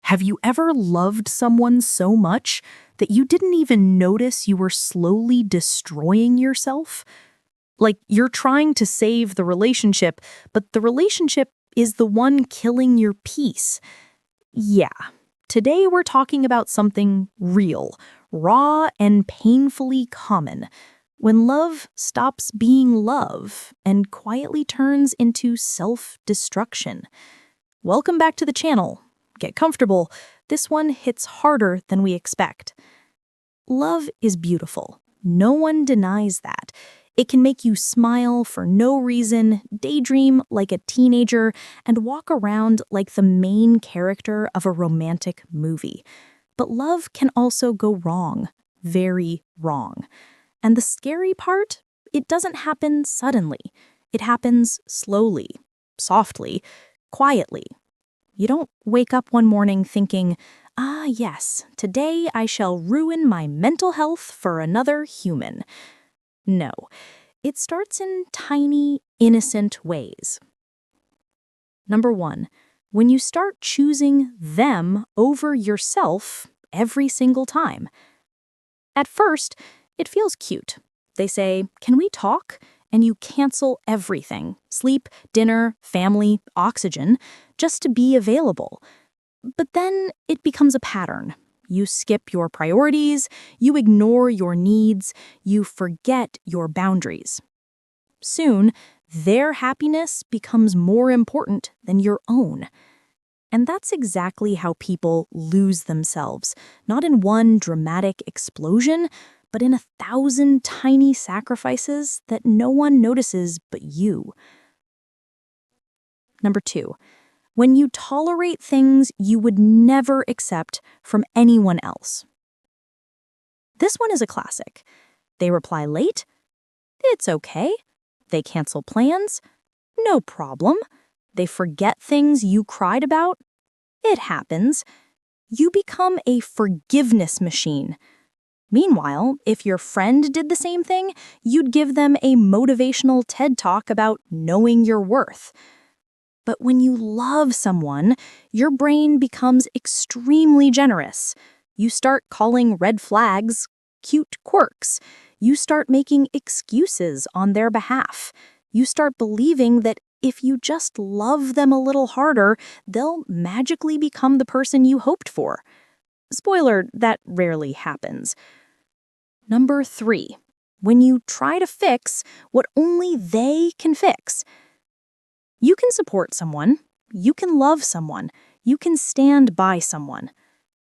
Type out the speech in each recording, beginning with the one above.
Have you ever loved someone so much that you didn't even notice you were slowly destroying yourself? Like you're trying to save the relationship, but the relationship is the one killing your peace. Yeah, today we're talking about something real, raw, and painfully common. When love stops being love and quietly turns into self-destruction. Welcome back to the channel. Get comfortable. This one hits harder than we expect. Love is beautiful. No one denies that. It can make you smile for no reason, daydream like a teenager, and walk around like the main character of a romantic movie. But love can also go wrong, very wrong. And the scary part, it doesn't happen suddenly. It happens slowly, softly, quietly. You don't wake up one morning thinking, "Ah, yes, today I shall ruin my mental health for another human." No, it starts in tiny, innocent ways. Number 1, when you start choosing them over yourself every single time. At first, it feels cute. They say, "Can we talk?" And you cancel everything, sleep, dinner, family, oxygen, just to be available. But then it becomes a pattern. You skip your priorities, you ignore your needs, you forget your boundaries. Soon, their happiness becomes more important than your own. And that's exactly how people lose themselves, not in one dramatic explosion, but in 1,000 tiny sacrifices that no one notices but you. Number 2, when you tolerate things you would never accept from anyone else. This one is a classic. They reply late? It's okay. They cancel plans? No problem. They forget things you cried about? It happens. You become a forgiveness machine. Meanwhile, if your friend did the same thing, you'd give them a motivational TED Talk about knowing your worth. But when you love someone, your brain becomes extremely generous. You start calling red flags cute quirks. You start making excuses on their behalf. You start believing that if you just love them a little harder, they'll magically become the person you hoped for. Spoiler, that rarely happens. Number 3, when you try to fix what only they can fix. You can support someone, you can love someone, you can stand by someone,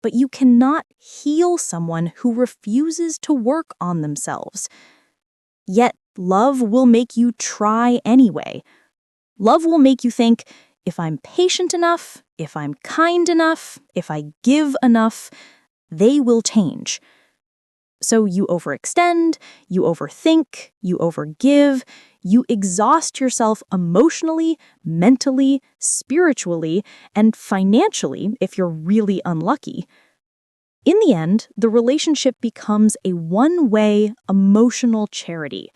but you cannot heal someone who refuses to work on themselves. Yet, love will make you try anyway. Love will make you think, if I'm patient enough, if I'm kind enough, if I give enough, they will change. So you overextend, you overthink, you overgive, you exhaust yourself emotionally, mentally, spiritually, and financially if you're really unlucky. In the end, the relationship becomes a one-way emotional charity.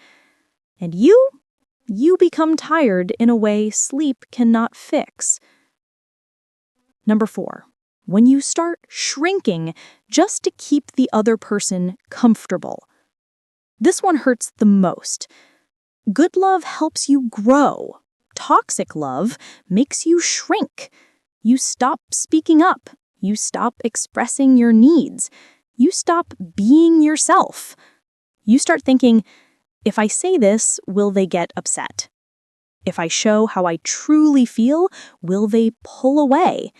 And you become tired in a way sleep cannot fix. Number 4, when you start shrinking just to keep the other person comfortable. This one hurts the most. Good love helps you grow. Toxic love makes you shrink. You stop speaking up. You stop expressing your needs. You stop being yourself. You start thinking, if I say this, will they get upset? If I show how I truly feel, will they pull away?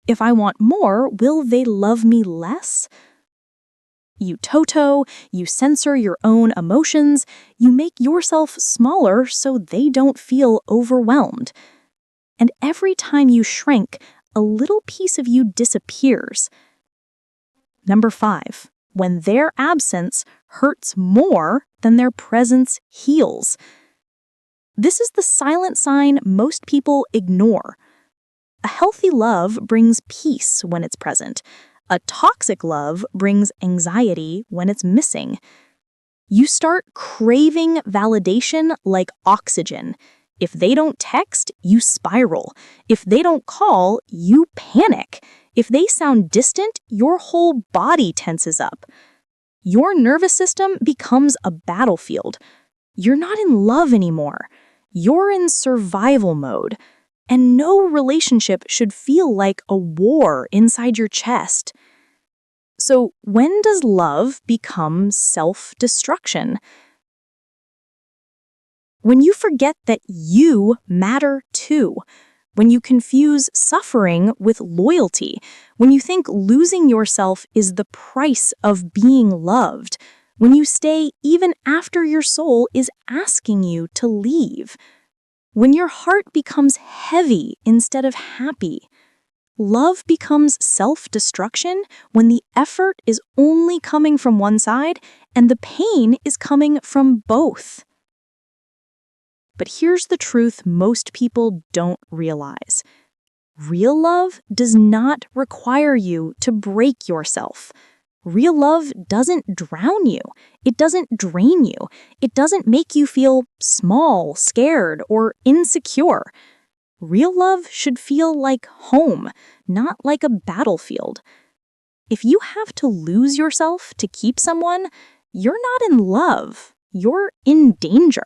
If I want more, will they love me less? You toto, you censor your own emotions, you make yourself smaller so they don't feel overwhelmed. And every time you shrink, a little piece of you disappears. Number 5, when their absence hurts more than their presence heals. This is the silent sign most people ignore. A healthy love brings peace when it's present. A toxic love brings anxiety when it's missing. You start craving validation like oxygen. If they don't text, you spiral. If they don't call, you panic. If they sound distant, your whole body tenses up. Your nervous system becomes a battlefield. You're not in love anymore. You're in survival mode. And no relationship should feel like a war inside your chest. So, when does love become self-destruction? When you forget that you matter too. When you confuse suffering with loyalty. When you think losing yourself is the price of being loved. When you stay even after your soul is asking you to leave. When your heart becomes heavy instead of happy. Love becomes self-destruction when the effort is only coming from one side and the pain is coming from both. But here's the truth most people don't realize. Real love does not require you to break yourself. Real love doesn't drown you. It doesn't drain you. It doesn't make you feel small, scared, or insecure. Real love should feel like home, not like a battlefield. If you have to lose yourself to keep someone, you're not in love. You're in danger.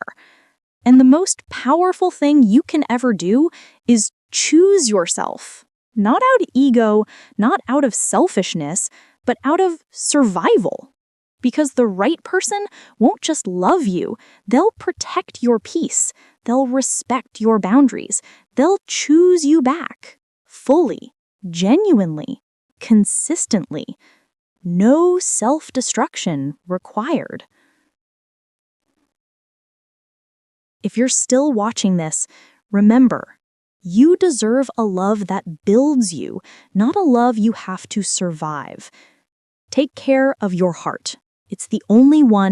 And the most powerful thing you can ever do is choose yourself. Not out of ego, not out of selfishness, but out of survival. Because the right person won't just love you, they'll protect your peace. They'll respect your boundaries. They'll choose you back. Fully, genuinely, consistently. No self-destruction required. If you're still watching this, remember, you deserve a love that builds you, not a love you have to survive. Take care of your heart. It's the only one